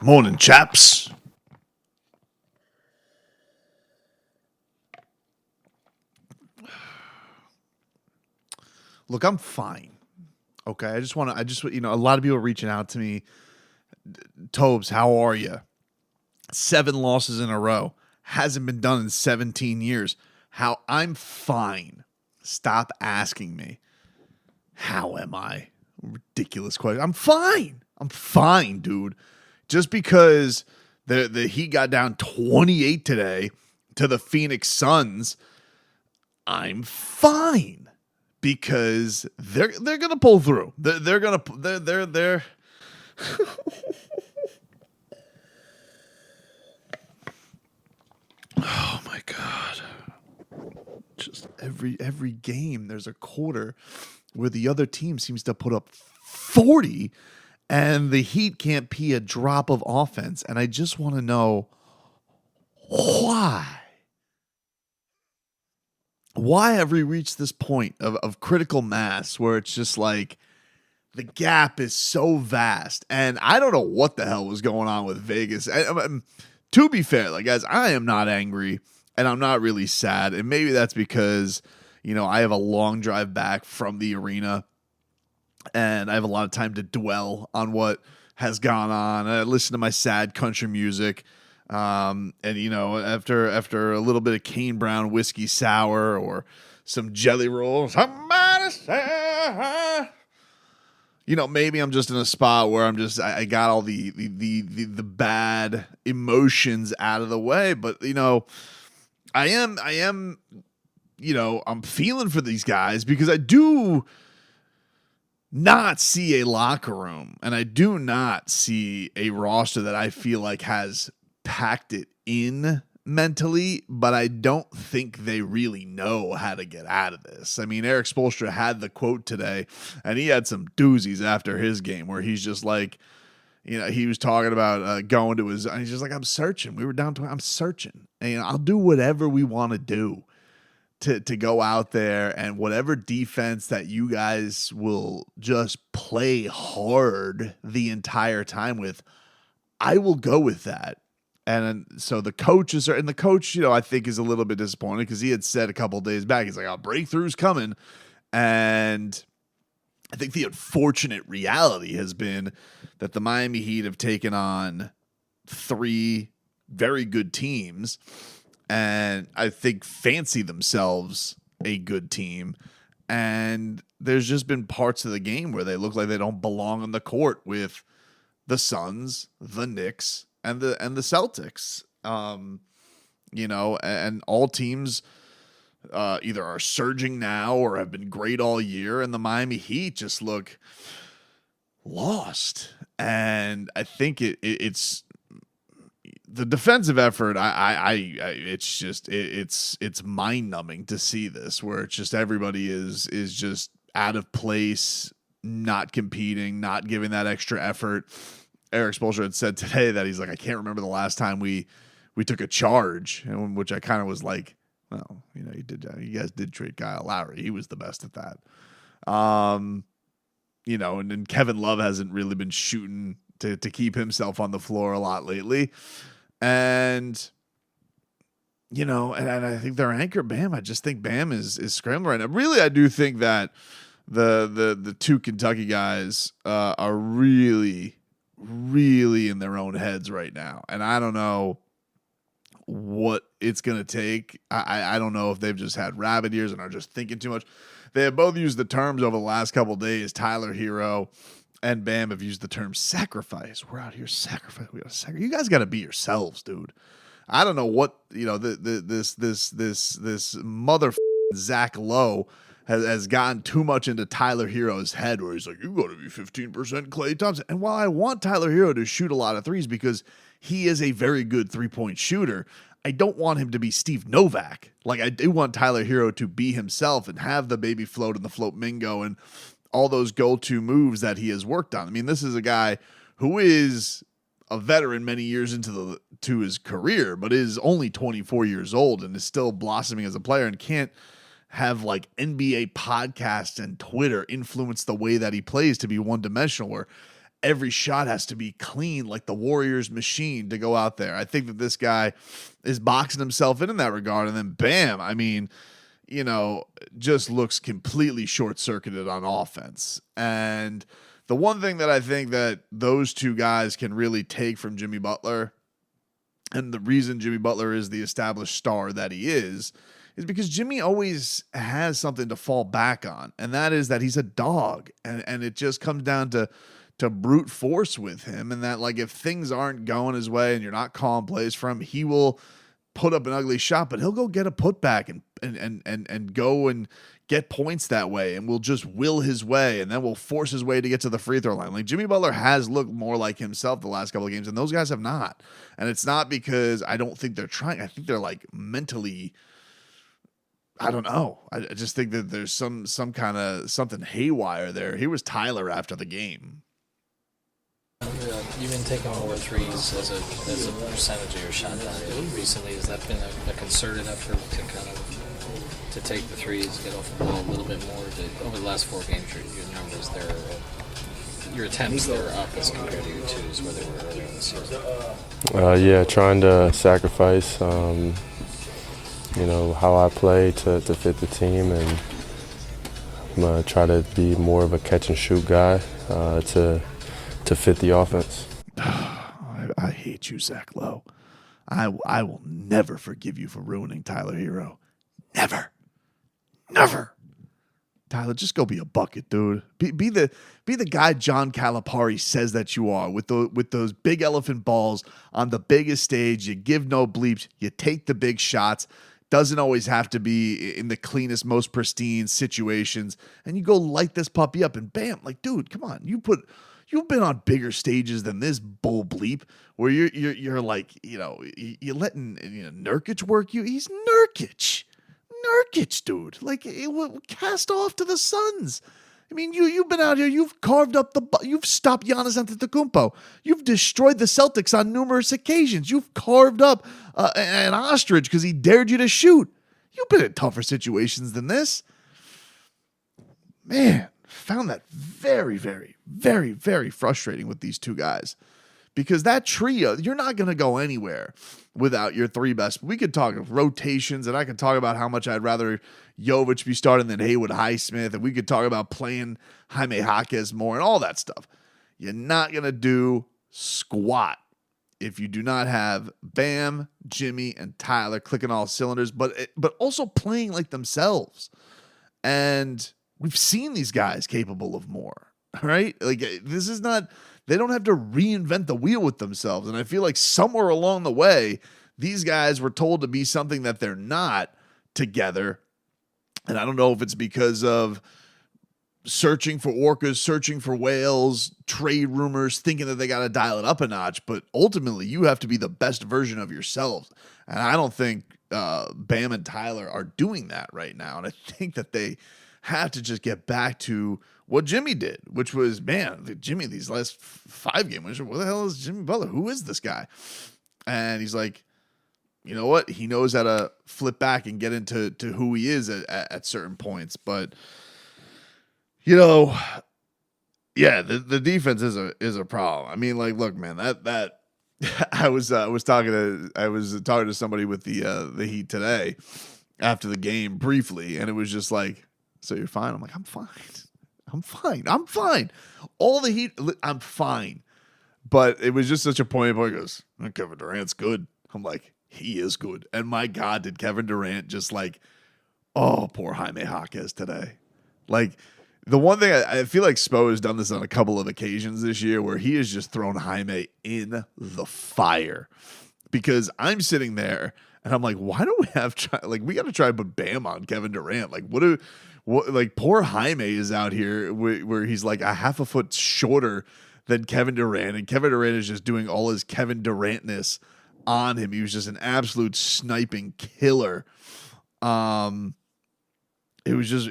Morning, chaps. Look, I'm fine. Okay, a lot of people are reaching out to me. Tobes, how are you? 7 losses in a row. Hasn't been done in 17 years. I'm fine. Stop asking me. How am I? Ridiculous question. I'm fine. I'm fine, dude. Just because the Heat got down 28 today to the Phoenix Suns, I'm fine because they're gonna pull through. They're Oh my god. Just every game there's a quarter where the other team seems to put up 40 and the Heat can't pee a drop of offense, and I just want to know why. Why have we reached this point of critical mass where it's just like the gap is so vast? And I don't know what the hell was going on with Vegas. To be fair, like, guys, I am not angry and I'm not really sad. And maybe that's because, I have a long drive back from the arena and I have a lot of time to dwell on what has gone on. I listen to my sad country music. After a little bit of Kane Brown whiskey sour or some jelly rolls, somebody say, maybe I'm just in a spot where I got all the bad emotions out of the way. But, I am, I'm feeling for these guys because I do not see a locker room and I do not see a roster that I feel like has packed it in mentally, but I don't think they really know how to get out of this. I mean, Erik Spoelstra had the quote today, and he had some doozies after his game where he's just like, he was talking about going to his, and he's just like, I'm searching. We were down to, I'm searching, and I'll do whatever we want to do to go out there, and whatever defense that you guys will just play hard the entire time with, I will go with that. And so the coaches are, and the coach, I think is a little bit disappointed because he had said a couple of days back, he's like, breakthrough's coming. And I think the unfortunate reality has been that the Miami Heat have taken on 3 very good teams and I think fancy themselves a good team. And there's just been parts of the game where they look like they don't belong on the court with the Suns, the Knicks, and the Celtics. And all teams either are surging now or have been great all year, and the Miami Heat just look lost. And I think it's the defensive effort. It's mind numbing to see this, where it's just everybody is just out of place, not competing, not giving that extra effort. Erik Spoelstra had said today that he's like, I can't remember the last time we took a charge, which I kind of was like, well, you guys did trade Kyle Lowry. He was the best at that. And then Kevin Love hasn't really been shooting to keep himself on the floor a lot lately. And, and I think their anchor, Bam, I just think Bam is scrambling right now. Really, I do think that the 2 Kentucky guys are really in their own heads right now. And I don't know what it's going to take. I don't know if they've just had rabbit ears and are just thinking too much. They have both used the terms over the last couple of days. Tyler Herro and Bam have used the term sacrifice. We're out here sacrifice. We got to You guys got to be yourselves, dude. I don't know what, this mother Zach Lowe has gotten too much into Tyler Herro's head, where he's like, you got to be 15% Klay Thompson. And while I want Tyler Herro to shoot a lot of threes because he is a very good 3-point shooter, I don't want him to be Steve Novak. Like, I do want Tyler Herro to be himself and have the baby float and the float mingo and all those go-to moves that he has worked on. I mean, this is a guy who is a veteran many years into his career, but is only 24 years old and is still blossoming as a player and can't have like NBA podcasts and Twitter influence the way that he plays to be one-dimensional, where every shot has to be clean, like the Warriors machine to go out there. I think that this guy is boxing himself in that regard. And then bam, I mean, just looks completely short-circuited on offense. And the one thing that I think that those two guys can really take from Jimmy Butler, and the reason Jimmy Butler is the established star that he is because Jimmy always has something to fall back on, and that is that he's a dog, and it just comes down to brute force with him, and that, like, if things aren't going his way and you're not calling plays for him, he will put up an ugly shot, but he'll go get a putback and go and get points that way, and will just will his way, and then will force his way to get to the free throw line. Like, Jimmy Butler has looked more like himself the last couple of games, and those guys have not. And it's not because I don't think they're trying. I think they're, like, mentally, I don't know. I just think that there's some kind of something haywire there. Here was Tyler after the game. You've been taking more threes as a percentage of your shot value recently. Has that been a concerted effort to kind of to take the threes, get off the ball a little bit more? Over the last 4 games, your numbers there, your attempts there are up as compared to your twos, where they were earlier in the season. Yeah, trying to sacrifice, how I play to fit the team, and I'm gonna try to be more of a catch and shoot guy to fit the offense. I hate you, Zach Lowe. I will never forgive you for ruining Tyler Herro. Never. Tyler, just go be a bucket, dude. Be the guy John Calipari says that you are, with those big elephant balls on the biggest stage. You give no bleeps. You take the big shots. Doesn't always have to be in the cleanest, most pristine situations. And you go light this puppy up, and bam, like, dude, come on. You've been on bigger stages than this bull bleep, where you're like, you're letting Nurkic work you. He's Nurkic, dude. Like, cast off to the Suns. I mean, you've been out here. You've carved up you've stopped Giannis Antetokounmpo. You've destroyed the Celtics on numerous occasions. You've carved up an ostrich because he dared you to shoot. You've been in tougher situations than this, man. Found that very, very, very, very frustrating with these two guys, because that trio, you're not going to go anywhere without your 3 best. We could talk rotations, and I could talk about how much I'd rather Jovic be starting than Haywood Highsmith, and we could talk about playing Jaime Jaquez more and all that stuff. You're not going to do squat if you do not have Bam, Jimmy, and Tyler clicking all cylinders, but also playing like themselves. And we've seen these guys capable of more, right? Like, this is not, they don't have to reinvent the wheel with themselves. And I feel like somewhere along the way, these guys were told to be something that they're not together. And I don't know if it's because of searching for orcas, searching for whales, trade rumors, thinking that they got to dial it up a notch. But ultimately, you have to be the best version of yourselves. And I don't think Bam and Tyler are doing that right now. And I think that they have to just get back to what Jimmy did, which was, man, Jimmy, these last 5 games, what the hell is Jimmy Butler? Who is this guy? And he's like, you know what? He knows how to flip back and get into who he is at certain points. But, yeah, the defense is a problem. I mean, like, look, man, that I was talking to somebody with the Heat today after the game briefly, and it was just like, so you're fine? I'm like, I'm fine. All the Heat, I'm fine. But it was just such a point. He goes, Kevin Durant's good. I'm like, he is good. And my God, did Kevin Durant just like, oh, poor Jaime Jaquez today. Like, the one thing I feel like Spo has done this on a couple of occasions this year, where he has just thrown Jaime in the fire, because I'm sitting there and I'm like, why don't we we got to try to put Bam on Kevin Durant. Like, poor Jaime is out here where he's like a half a foot shorter than Kevin Durant, and Kevin Durant is just doing all his Kevin Durantness on him. He was just an absolute sniping killer. It was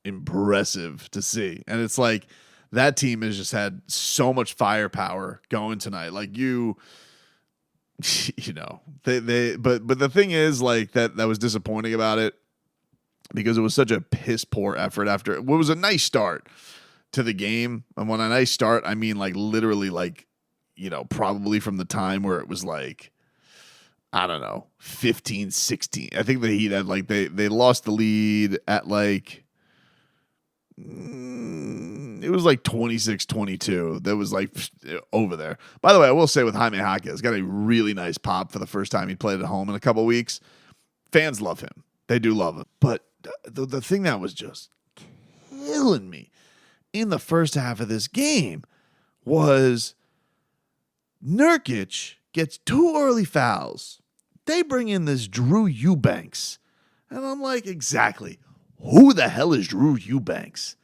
impressive to see. And it's like, that team has just had so much firepower going tonight. Like, but the thing is, like, that was disappointing about it, because it was such a piss poor effort after what was a nice start. to the game. And when I start, I mean like literally like, probably from the time where it was like, I don't know, 15, 16. I think the Heat had like, they lost the lead at like, it was like 26-22. That was like over there. By the way, I will say with Jaime Jaquez, got a really nice pop for the first time he played at home in a couple of weeks. Fans love him. They do love him. But the thing that was just killing me in the first half of this game was Nurkic gets 2 early fouls. They bring in this Drew Eubanks. And I'm like, exactly. Who the hell is Drew Eubanks?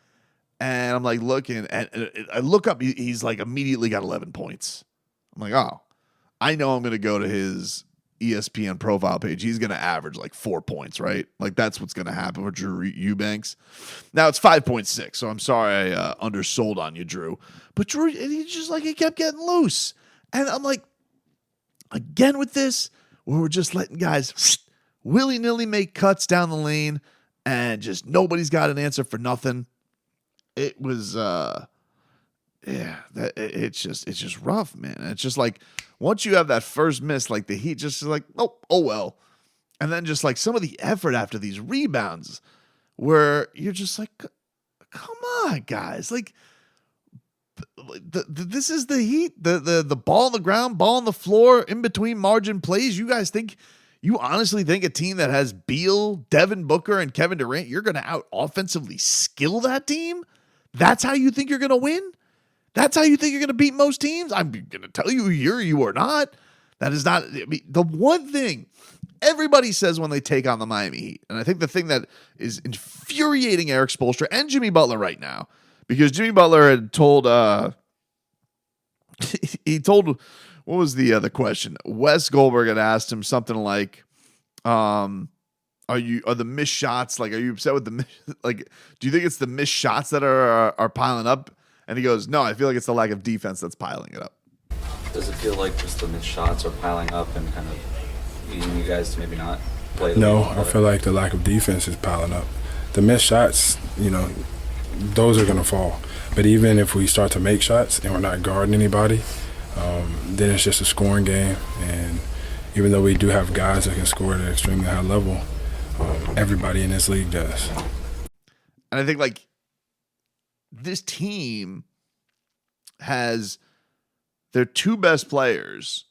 And I'm like looking, and I look up, he's like immediately got 11 points. I'm like, oh, I know I'm going to go to his ESPN profile page. He's going to average like 4 points, right? Like that's what's going to happen with Drew Eubanks. Now it's 5.6, so I'm sorry I undersold on you, Drew. But Drew, he kept getting loose. And I'm like, again with this, where we're just letting guys willy-nilly make cuts down the lane, and just nobody's got an answer for nothing. It was, it's just rough, man. And it's just like, once you have that first miss, like the Heat just is like, oh well. And then just like some of the effort after these rebounds where you're just like, come on, guys. Like, this is the Heat, the ball on the ground, ball on the floor, in between margin plays. You honestly think a team that has Beal, Devin Booker, and Kevin Durant, you're going to out offensively skill that team? That's how you think you're going to win? That's how you think you're going to beat most teams? I'm going to tell you you are not. That is not. I mean, the one thing everybody says when they take on the Miami Heat, and I think the thing that is infuriating Erik Spoelstra and Jimmy Butler right now, because Jimmy Butler had told, what was the question? Wes Goldberg had asked him something like, are the missed shots, like, are you upset with the, like, do you think it's the missed shots that are piling up? And he goes, no, I feel like it's the lack of defense that's piling it up. Does it feel like just the missed shots are piling up and kind of leading you guys to maybe not play? No, I feel like the lack of defense is piling up. The missed shots, those are going to fall. But even if we start to make shots and we're not guarding anybody, then it's just a scoring game. And even though we do have guys that can score at an extremely high level, everybody in this league does. And I think, like, this team has their 2 best players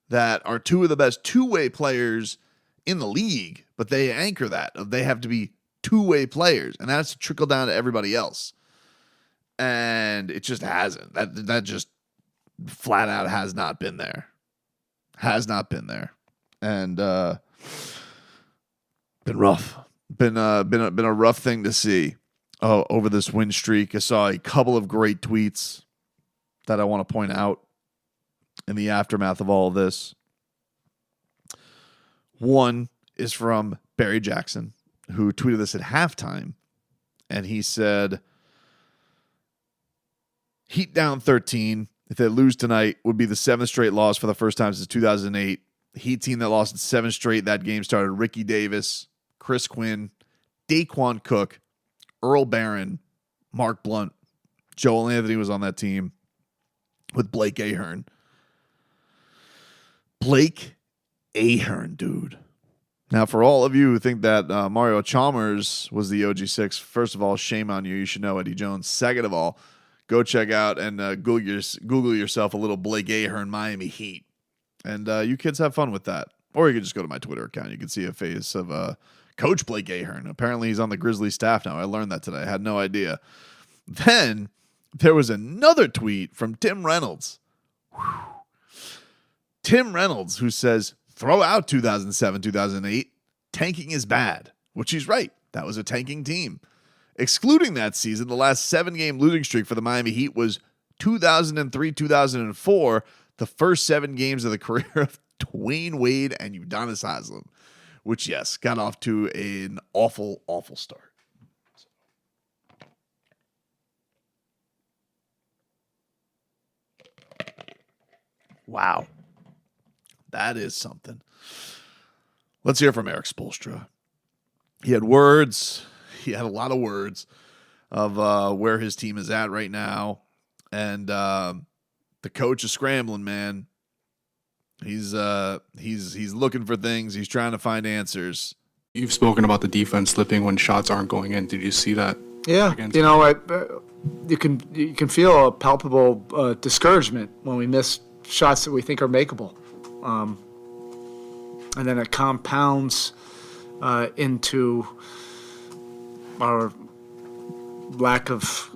that are 2 of the best two-way players in the league, but they anchor that. They have to be two-way players, and that has to trickle down to everybody else. And it just hasn't. That just flat out has not been there. Has not been there. And been rough. Been a rough thing to see over this win streak. I saw a couple of great tweets that I want to point out in the aftermath of all of this. One is from Barry Jackson, who tweeted this at halftime, and he said, Heat down 13. If they lose tonight, would be the 7th straight loss for the first time since 2008. Heat team that lost 7 straight. That game started Ricky Davis, Chris Quinn, Daquan Cook, Earl Barron, Mark Blunt. Joel Anthony was on that team with Blake Ahern. Blake Ahern, dude. Now, for all of you who think that Mario Chalmers was the OG6, first of all, shame on you. You should know Eddie Jones. Second of all, go check out and Google yourself a little Blake Ahern Miami Heat. And you kids have fun with that. Or you can just go to my Twitter account. You can see a face of Coach Blake Ahern. Apparently he's on the Grizzlies staff now. I learned that today. I had no idea. Then there was another tweet from Tim Reynolds. Whew. Tim Reynolds, who says, throw out 2007, 2008. Tanking is bad. Which he's right. That was a tanking team. Excluding that season, the last 7-game losing streak for the Miami Heat was 2003, 2004, the first 7 games of the career of Dwayne Wade and Udonis Haslem, which, yes, got off to an awful, awful start. Wow. That is something. Let's hear from Erik Spoelstra. He had words. He had a lot of words of where his team is at right now. And the coach is scrambling, man. He's looking for things. He's trying to find answers. You've spoken about the defense slipping when shots aren't going in. Did you see that? Yeah, you can feel a palpable discouragement when we miss shots that we think are makeable, and then it compounds into our lack of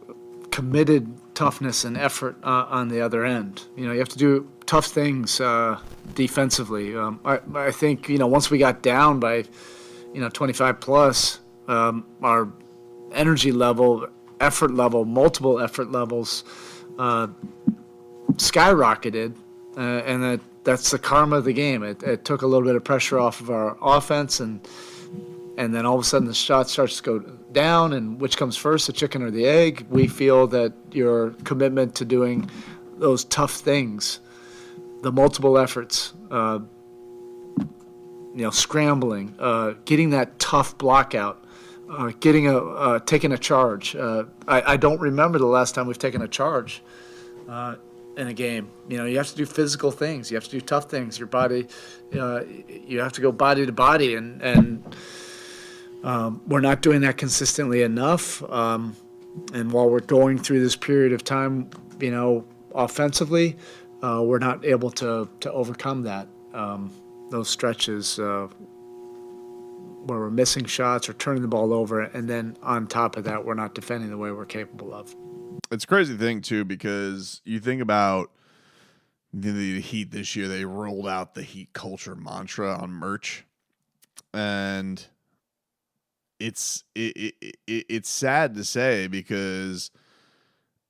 committed toughness and effort on the other end. You have to do tough things defensively. I think once we got down by 25 plus, our energy level, effort level, multiple effort levels skyrocketed, and that's the karma of the game. It took a little bit of pressure off of our offense, and then all of a sudden the shot starts to go down, and which comes first, the chicken or the egg? We feel that your commitment to doing those tough things, the multiple efforts, scrambling, getting that tough block out, taking a charge. I don't remember the last time we've taken a charge in a game. You have to do physical things. You have to do tough things. Your body, you have to go body to body, and we're not doing that consistently enough. And while we're going through this period of time, offensively, we're not able to overcome that. Those stretches where we're missing shots or turning the ball over, and then on top of that, we're not defending the way we're capable of. It's a crazy thing, too, because you think about the Heat this year, they rolled out the Heat culture mantra on merch, and it's sad to say because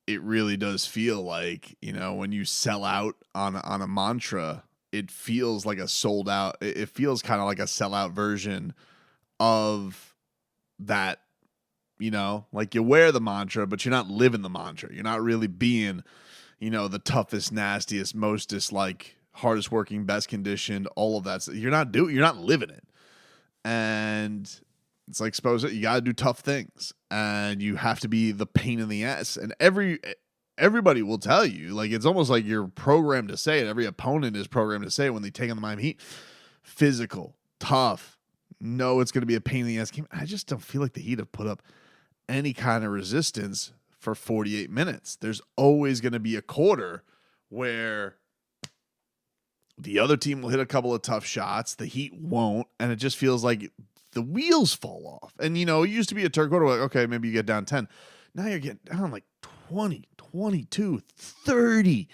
it really does feel like, when you sell out on a mantra, it feels like a sold out. It feels kind of like a sellout version of that, like you wear the mantra, but you're not living the mantra. You're not really being, the toughest, nastiest, mostest, like hardest working, best conditioned, all of that. You're not living it. And it's like, suppose that you got to do tough things and you have to be the pain in the ass. And everybody will tell you, like, it's almost like you're programmed to say it. Every opponent is programmed to say it when they take on the Miami Heat. Physical, tough. No, it's going to be a pain in the ass game. I just don't feel like the Heat have put up any kind of resistance for 48 minutes. There's always going to be a quarter where the other team will hit a couple of tough shots. The Heat won't. And it just feels like the wheels fall off. And, it used to be a third quarter, like, okay, maybe you get down 10. Now you're getting down like 20, 22, 30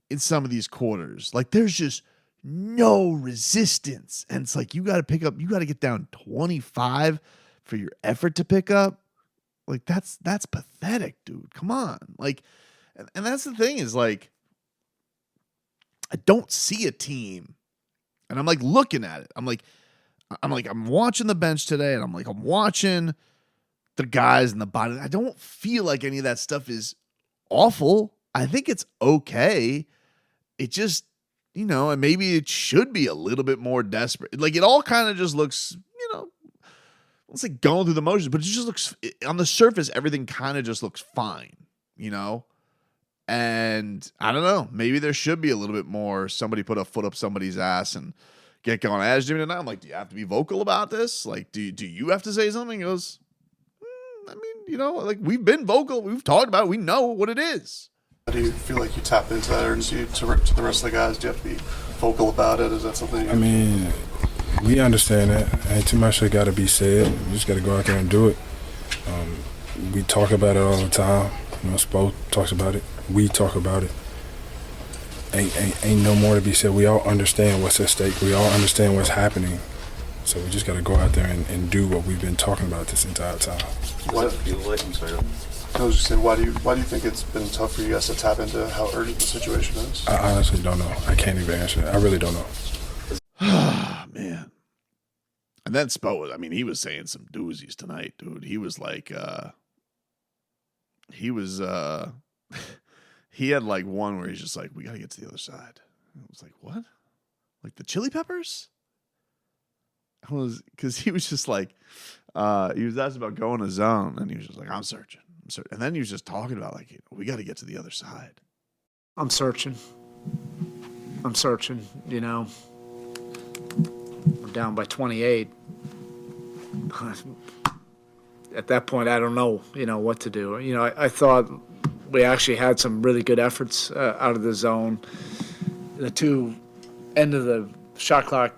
in some of these quarters. Like, there's just no resistance. And it's like, you got to get down 25 for your effort to pick up. Like, that's pathetic, dude. Come on. Like, and that's the thing is, like, I don't see a team, and I'm like looking at it. I'm watching the bench today, and I'm watching the guys in the body. I don't feel like any of that stuff is awful. I think it's okay. It just, and maybe it should be a little bit more desperate. Like, it all kind of just looks, let's say going through the motions, but it just looks, on the surface, everything kind of just looks fine, And I don't know, maybe there should be a little bit more, somebody put a foot up somebody's ass and get going. I asked Jimmy tonight, I'm like, do you have to be vocal about this? Like, do you have to say something? He goes, like, we've been vocal. We've talked about it. We know what it is. How do you feel like you tap into that urgency to the rest of the guys? Do you have to be vocal about it? Is that something? We understand that. Ain't too much that got to be said. You just got to go out there and do it. We talk about it all the time. Spo talks about it. We talk about it. Ain't no more to be said. We all understand what's at stake. We all understand what's happening. So we just got to go out there and do what we've been talking about this entire time. What does it feel like? I'm sorry. I was just saying, why do you think it's been tough for you guys to tap into how urgent the situation is? I honestly don't know. I can't even answer that. I really don't know. Man. And then Spo, he was saying some doozies tonight, dude. He was like, he had like one where he's just like, we got to get to the other side. I was like, what? Like the chili peppers? Because he was just like, he was asked about going to zone, and he was just like, I'm searching. And then he was just talking about, like, we got to get to the other side. I'm searching. You know, we're down by 28. At that point, I don't know, you know, what to do. You know, I thought we actually had some really good efforts out of the zone. The two end of the shot clock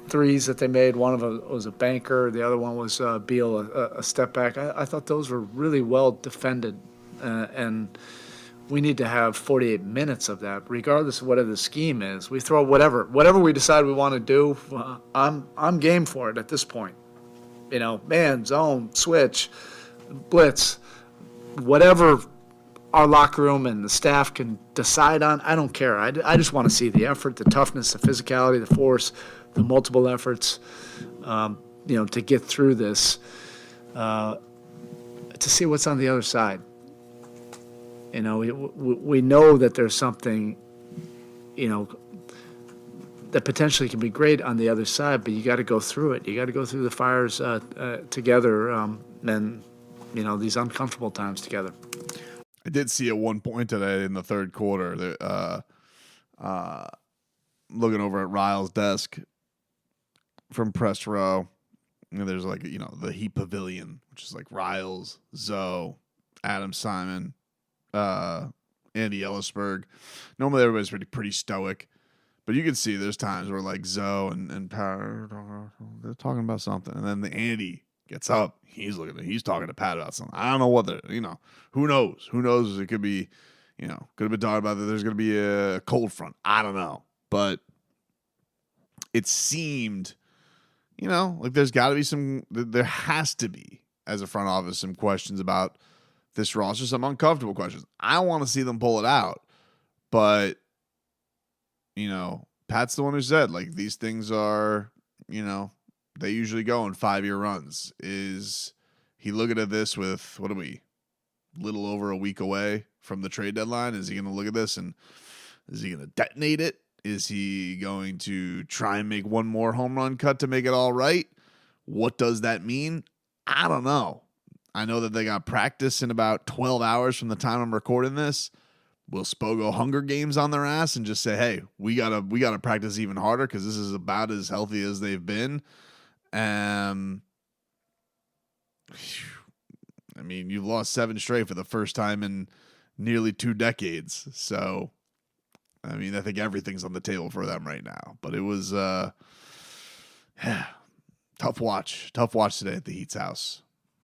threes that they made, one of them was a banker, the other one was Beal, a step back. I thought those were really well defended, and we need to have 48 minutes of that, regardless of whatever the scheme is. We throw whatever we decide we want to do. I'm game for it at this point. You know, man, zone, switch, blitz, whatever our locker room and the staff can decide on, I don't care. I just want to see the effort, the toughness, the physicality, the force, the multiple efforts, you know, to get through this, to see what's on the other side. You know, we know that there's something, you know, that potentially can be great on the other side, but you got to go through it. You got to go through the fires together, and, you know, these uncomfortable times together. I did see at one point today in the third quarter, looking over at Ryle's desk from press row, and there's, like, you know, the Heat Pavilion, which is like Riles, Zoe, Adam Simon, Andy Ellisberg. Normally everybody's pretty stoic, but you can see there's times where, like, Zoe and Power, they're talking about something, and then the Andy gets up, he's talking to Pat about something. I don't know what you know, who knows? It could be, you know, could have been talking about that there's going to be a cold front. I don't know. But it seemed, you know, like there has to be, as a front office, some questions about this roster, some uncomfortable questions. I want to see them pull it out. But, you know, Pat's the one who said, like, these things are, you know, they usually go in 5-year runs. Is he looking at this with, what are we, little over a week away from the trade deadline? Is he going to look at this and is he going to detonate it? Is he going to try and make one more home run cut to make it all right? What does that mean? I don't know. I know that they got practice in about 12 hours from the time I'm recording this. Will Spo go Hunger Games on their ass and just say, hey, we gotta practice even harder because this is about as healthy as they've been? I mean, you've lost 7 straight for the first time in nearly 2 decades. So, I mean, I think everything's on the table for them right now. But it was tough watch today at the Heat's house.